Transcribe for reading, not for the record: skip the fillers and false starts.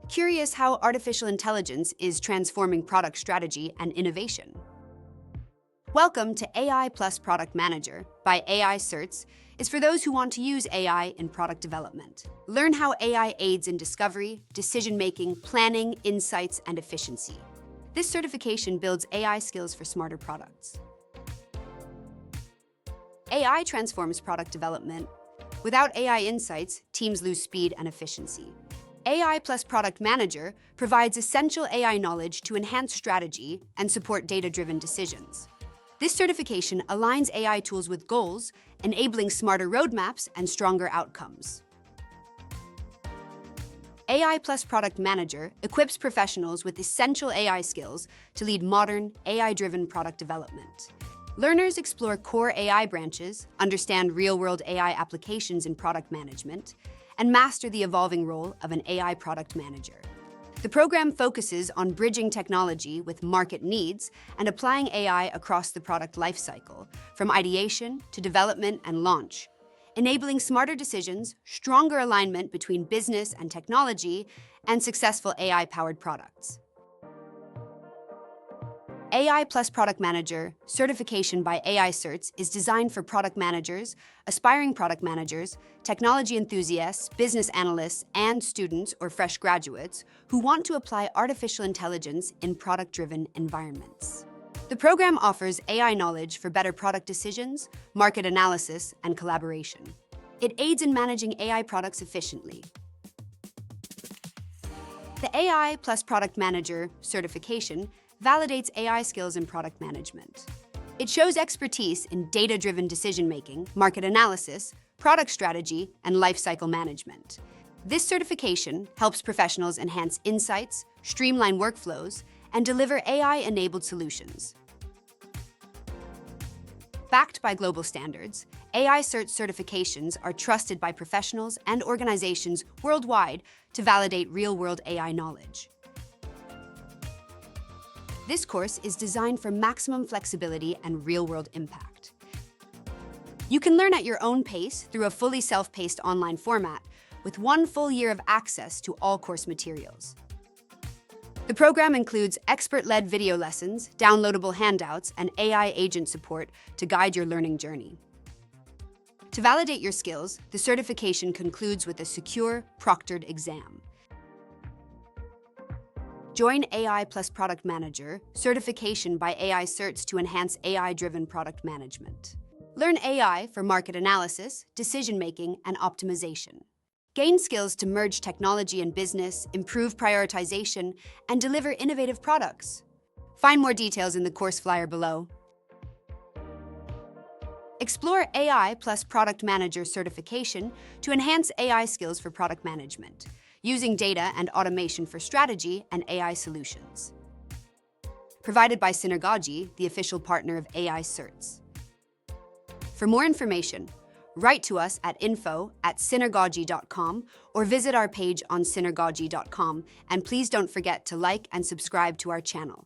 Curious how artificial intelligence is transforming product strategy and innovation? Welcome to AI Plus Product Manager by AI CERTs is for those who want to use AI in product development. Learn how AI aids in discovery, decision-making, planning, insights, and efficiency. This certification builds AI skills for smarter products. AI transforms product development. Without AI insights, teams lose speed and efficiency. AI Plus Product Manager provides essential AI knowledge to enhance strategy and support data-driven decisions. This certification aligns AI tools with goals, enabling smarter roadmaps and stronger outcomes. AI Plus Product Manager equips professionals with essential AI skills to lead modern, AI-driven product development. Learners explore core AI branches, understand real-world AI applications in product management, and master the evolving role of an AI product manager. The program focuses on bridging technology with market needs and applying AI across the product lifecycle, from ideation to development and launch, enabling smarter decisions, stronger alignment between business and technology, and successful AI-powered products. AI Plus Product Manager certification by AI CERTs is designed for product managers, aspiring product managers, technology enthusiasts, business analysts, and students or fresh graduates who want to apply artificial intelligence in product-driven environments. The program offers AI knowledge for better product decisions, market analysis, and collaboration. It aids in managing AI products efficiently. The AI Plus Product Manager certification validates AI skills in product management. It shows expertise in data-driven decision-making, market analysis, product strategy, and lifecycle management. This certification helps professionals enhance insights, streamline workflows, and deliver AI-enabled solutions. Backed by global standards, AI CERT certifications are trusted by professionals and organizations worldwide to validate real-world AI knowledge. This course is designed for maximum flexibility and real-world impact. You can learn at your own pace through a fully self-paced online format with 1 full year of access to all course materials. The program includes expert-led video lessons, downloadable handouts, and AI agent support to guide your learning journey. To validate your skills, the certification concludes with a secure, proctored exam. Join AI Plus Product Manager certification by AI CERTs to enhance AI-driven product management. Learn AI for market analysis, decision-making, and optimization. Gain skills to merge technology and business, improve prioritization, and deliver innovative products. Find more details in the course flyer below. Explore AI Plus Product Manager certification to enhance AI skills for product management, using data and automation for strategy and AI solutions. Provided by Synergogy, the official partner of AI CERTs. For more information, write to us at info@synergogy.com or visit our page on synergogy.com, and please don't forget to like and subscribe to our channel.